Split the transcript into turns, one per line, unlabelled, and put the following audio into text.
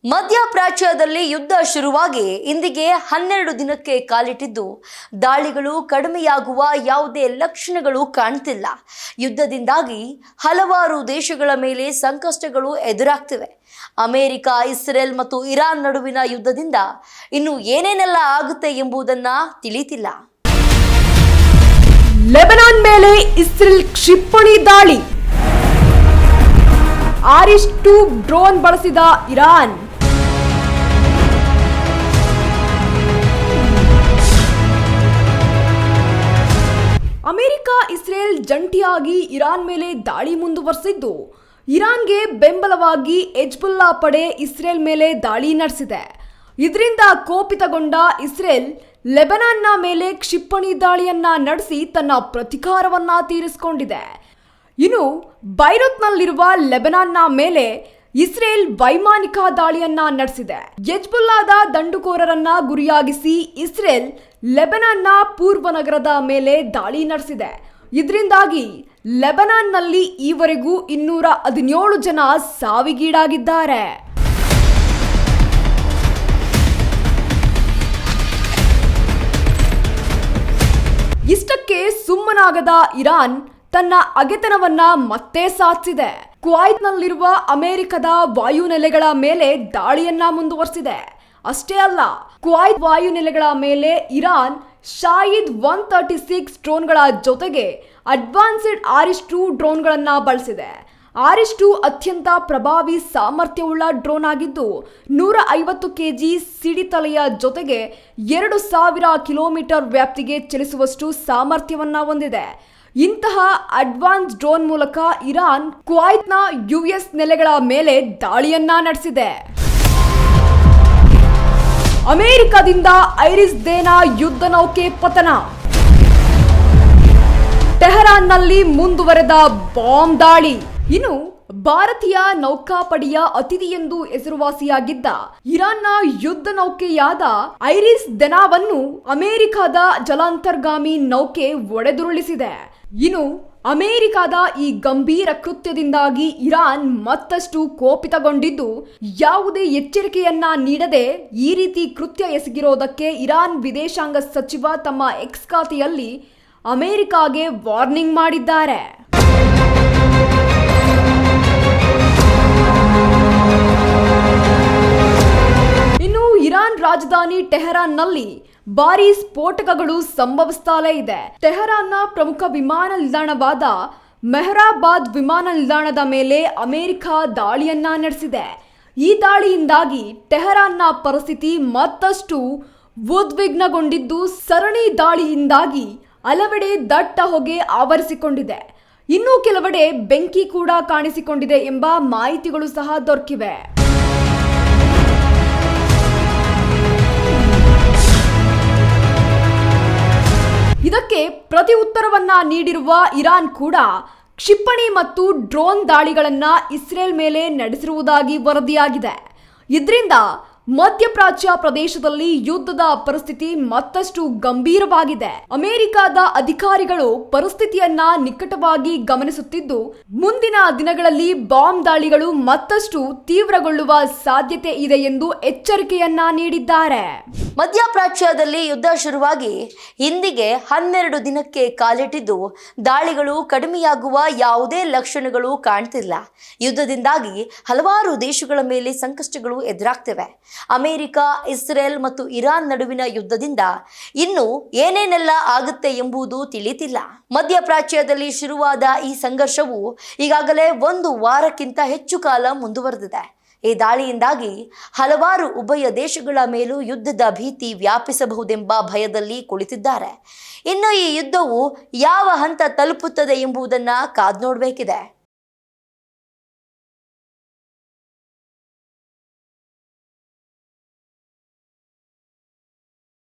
ಮಧ್ಯಪ್ರಾಚ್ಯದಲ್ಲಿ ಯುದ್ಧ ಶುರುವಾಗಿ ಇಂದಿಗೆ 12 ದಿನಕ್ಕೆ ಕಾಲಿಟ್ಟಿದ್ದು ದಾಳಿಗಳು ಕಡಿಮೆಯಾಗುವ ಯಾವುದೇ ಲಕ್ಷಣಗಳು ಕಾಣ್ತಿಲ್ಲ. ಯುದ್ಧದಿಂದಾಗಿ ಹಲವಾರು ದೇಶಗಳ ಮೇಲೆ ಸಂಕಷ್ಟಗಳು ಎದುರಾಗ್ತಿವೆ. ಅಮೆರಿಕ, ಇಸ್ರೇಲ್ ಮತ್ತು ಇರಾನ್ ನಡುವಿನ ಯುದ್ಧದಿಂದ ಇನ್ನು ಏನೇನೆಲ್ಲ ಆಗುತ್ತೆ ಎಂಬುದನ್ನ ತಿಳಿತಿಲ್ಲ.
ಲೆಬನಾನ್ ಮೇಲೆ ಇಸ್ರೇಲ್ ಕ್ಷಿಪಣಿ ದಾಳಿ, ಆರಿಸ್-2 ಡ್ರೋನ್ ಬಳಸಿದ ಇರಾನ್. ಅಮೆರಿಕ, ಇಸ್ರೇಲ್ ಜಂಟಿಯಾಗಿ ಇರಾನ್ ಮೇಲೆ ದಾಳಿ ಮುಂದುವರೆಸಿದ್ದು, ಇರಾನ್ಗೆ ಬೆಂಬಲವಾಗಿ ಹೆಜ್ಬುಲ್ಲಾ ಪಡೆ ಇಸ್ರೇಲ್ ಮೇಲೆ ದಾಳಿ ನಡೆಸಿದೆ. ಇದರಿಂದ ಕೋಪಿತಗೊಂಡ ಇಸ್ರೇಲ್ ಲೆಬನಾನ್ನ ಮೇಲೆ ಕ್ಷಿಪಣಿ ದಾಳಿಯನ್ನ ನಡೆಸಿ ತನ್ನ ಪ್ರತೀಕಾರವನ್ನ ತೀರಿಸಿಕೊಂಡಿದೆ. ಇನ್ನು ಬೈರುತ್ನಲ್ಲಿರುವ ಲೆಬನಾನ್ನ ಮೇಲೆ ಇಸ್ರೇಲ್ ವೈಮಾನಿಕ ದಾಳಿಯನ್ನ ನಡೆಸಿದೆ. ಹೆಜ್ಬುಲ್ಲಾದ ದಂಡುಕೋರರನ್ನ ಗುರಿಯಾಗಿಸಿ ಇಸ್ರೇಲ್ ಲೆಬನಾನ್ನ ಪೂರ್ವ ನಗರದ ಮೇಲೆ ದಾಳಿ ನಡೆಸಿದೆ. ಇದರಿಂದಾಗಿ ಲೆಬನಾನ್ನಲ್ಲಿ ಈವರೆಗೂ 217 ಜನ ಸಾವಿಗೀಡಾಗಿದ್ದಾರೆ. ಇಷ್ಟಕ್ಕೆ ಸುಮ್ಮನಾಗದ ಇರಾನ್ ತನ್ನ ಅಗೆತನವನ್ನ ಮತ್ತೆ ಸಾಧಿಸಿದೆ. ಕುವೈತ್ನಲ್ಲಿರುವ ಅಮೆರಿಕದ ವಾಯುನೆಲೆಗಳ ಮೇಲೆ ದಾಳಿಯನ್ನ ಮುಂದುವರೆಸಿದೆ. ಅಷ್ಟೇ ಅಲ್ಲ, ಕುವೈತ್ ವಾಯುನೆಲೆಗಳ ಮೇಲೆ ಇರಾನ್ ಶಾಹಿದ್ 136 ಡ್ರೋನ್ಗಳ ಜೊತೆಗೆ ಅಡ್ವಾನ್ಸ್ಡ್ ಆರಿಸ್-2 ಡ್ರೋನ್ಗಳನ್ನ ಬಳಸಿದೆ. ಆರಿಸ್-2 ಅತ್ಯಂತ ಪ್ರಭಾವಿ ಸಾಮರ್ಥ್ಯವುಳ್ಳ ಡ್ರೋನ್ ಆಗಿದ್ದು 150 kg ಸಿಡಿತಲೆಯ ಜೊತೆಗೆ 2000 ಕಿಲೋಮೀಟರ್ ವ್ಯಾಪ್ತಿಗೆ ಚಲಿಸುವಷ್ಟು ಸಾಮರ್ಥ್ಯವನ್ನ ಹೊಂದಿದೆ. ಇಂತಹ ಅಡ್ವಾನ್ಸ್ ಡ್ರೋನ್ ಮೂಲಕ ಇರಾನ್ ಕುವೈತ್ನ US ನೆಲೆಗಳ ಮೇಲೆ ದಾಳಿಯನ್ನ ನಡೆಸಿದೆ. ಅಮೆರಿಕದಿಂದ ಐರಿಸ್-ದೇನ ಯುದ್ಧ ನೌಕೆ ಪತನ, ಟೆಹರಾನ್ನಲ್ಲಿ ಮುಂದುವರೆದ ಬಾಂಬ್ ದಾಳಿ. ಇನ್ನು ಭಾರತೀಯ ನೌಕಾಪಡೆಯ ಅತಿಥಿ ಎಂದು ಹೆಸರುವಾಸಿಯಾಗಿದ್ದ ಇರಾನ್ನ ಯುದ್ಧ ನೌಕೆಯಾದ ಐರಿಸ್-ದೇನವನ್ನು ಅಮೆರಿಕದ ಜಲಾಂತರ್ಗಾಮಿ ನೌಕೆ ಒಡೆದುರುಳಿಸಿದೆ. ಇನ್ನು ಅಮೆರಿಕದ ಈ ಗಂಭೀರ ಕೃತ್ಯದಿಂದಾಗಿ ಇರಾನ್ ಮತ್ತಷ್ಟು ಕೋಪಿತಗೊಂಡಿದ್ದು, ಯಾವುದೇ ಎಚ್ಚರಿಕೆಯನ್ನ ನೀಡದೆ ಈ ರೀತಿ ಕೃತ್ಯ ಎಸಗಿರೋದಕ್ಕೆ ಇರಾನ್ ವಿದೇಶಾಂಗ ಸಚಿವ ತಮ್ಮ ಎಕ್ಸ್ ಖಾತೆಯಲ್ಲಿ ಅಮೆರಿಕಾಗೆ ವಾರ್ನಿಂಗ್ ಮಾಡಿದ್ದಾರೆ. ಇನ್ನು ಇರಾನ್ ರಾಜಧಾನಿ ಟೆಹರಾನ್ನಲ್ಲಿ ಭಾರೀ ಸ್ಫೋಟಕಗಳು ಸಂಭವಿಸುತ್ತಲೇ ಇದೆ. ಟೆಹರಾನ್ನ ಪ್ರಮುಖ ವಿಮಾನ ನಿಲ್ದಾಣವಾದ ಮೆಹರಾಬಾದ್ ವಿಮಾನ ನಿಲ್ದಾಣದ ಮೇಲೆ ಅಮೆರಿಕ ದಾಳಿಯನ್ನ ನಡೆಸಿದೆ. ಈ ದಾಳಿಯಿಂದಾಗಿ ಟೆಹರಾನ್ನ ಪರಿಸ್ಥಿತಿ ಮತ್ತಷ್ಟು ಉದ್ವಿಗ್ನಗೊಂಡಿದ್ದು, ಸರಣಿ ದಾಳಿಯಿಂದಾಗಿ ಹಲವೆಡೆ ದಟ್ಟ ಹೊಗೆ ಆವರಿಸಿಕೊಂಡಿದೆ. ಇನ್ನು ಕೆಲವೆಡೆ ಬೆಂಕಿ ಕೂಡ ಕಾಣಿಸಿಕೊಂಡಿದೆ ಎಂಬ ಮಾಹಿತಿಗಳು ಸಹ ದೊರಕಿವೆ. ಇದಕ್ಕೆ ಪ್ರತಿ ಉತ್ತರವನ್ನ ನೀಡಿರುವ ಇರಾನ್ ಕೂಡ ಕ್ಷಿಪಣಿ ಮತ್ತು ಡ್ರೋನ್ ದಾಳಿಗಳನ್ನ ಇಸ್ರೇಲ್ ಮೇಲೆ ನಡೆಸಿರುವುದಾಗಿ ವರದಿಯಾಗಿದೆ. ಇದರಿಂದ ಮಧ್ಯಪ್ರಾಚ್ಯ ಪ್ರದೇಶದಲ್ಲಿ ಯುದ್ಧದ ಪರಿಸ್ಥಿತಿ ಮತ್ತಷ್ಟು ಗಂಭೀರವಾಗಿದೆ. ಅಮೆರಿಕದ ಅಧಿಕಾರಿಗಳು ಪರಿಸ್ಥಿತಿಯನ್ನ ನಿಕಟವಾಗಿ ಗಮನಿಸುತ್ತಿದ್ದು, ಮುಂದಿನ ದಿನಗಳಲ್ಲಿ ಬಾಂಬ್ ದಾಳಿಗಳು ಮತ್ತಷ್ಟು ತೀವ್ರಗೊಳ್ಳುವ ಸಾಧ್ಯತೆ ಇದೆ ಎಂದು ಎಚ್ಚರಿಕೆಯನ್ನ ನೀಡಿದ್ದಾರೆ.
ಮಧ್ಯಪ್ರಾಚ್ಯದಲ್ಲಿ ಯುದ್ಧ ಶುರುವಾಗಿ ಇಂದಿಗೆ 12 ದಿನಕ್ಕೆ ಕಾಲಿಟ್ಟಿದ್ದು ದಾಳಿಗಳು ಕಡಿಮೆಯಾಗುವ ಯಾವುದೇ ಲಕ್ಷಣಗಳು ಕಾಣ್ತಿಲ್ಲ. ಯುದ್ಧದಿಂದಾಗಿ ಹಲವಾರು ದೇಶಗಳ ಮೇಲೆ ಸಂಕಷ್ಟಗಳು ಎದುರಾಗ್ತಿವೆ. ಅಮೆರಿಕ, ಇಸ್ರೇಲ್ ಮತ್ತು ಇರಾನ್ ನಡುವಿನ ಯುದ್ಧದಿಂದ ಇನ್ನು ಏನೇನೆಲ್ಲ ಆಗುತ್ತೆ ಎಂಬುದು ತಿಳಿತಿಲ್ಲ. ಮಧ್ಯಪ್ರಾಚ್ಯದಲ್ಲಿ ಶುರುವಾದ ಈ ಸಂಘರ್ಷವು ಈಗಾಗಲೇ 1 ವಾರಕ್ಕಿಂತ ಹೆಚ್ಚು ಕಾಲ ಮುಂದುವರೆದಿದೆ. ಈ ದಾಳಿಯಿಂದಾಗಿ ಹಲವಾರು ಉಭಯ ದೇಶಗಳ ಮೇಲೂ ಯುದ್ಧದ ಭೀತಿ ವ್ಯಾಪಿಸಬಹುದೆಂಬ ಭಯದಲ್ಲಿ ಕುಳಿತಿದ್ದಾರೆ. ಇನ್ನು ಈ ಯುದ್ಧವು ಯಾವ ಹಂತ ತಲುಪುತ್ತದೆ ಎಂಬುದನ್ನು ಕಾದು ನೋಡಬೇಕಿದೆ.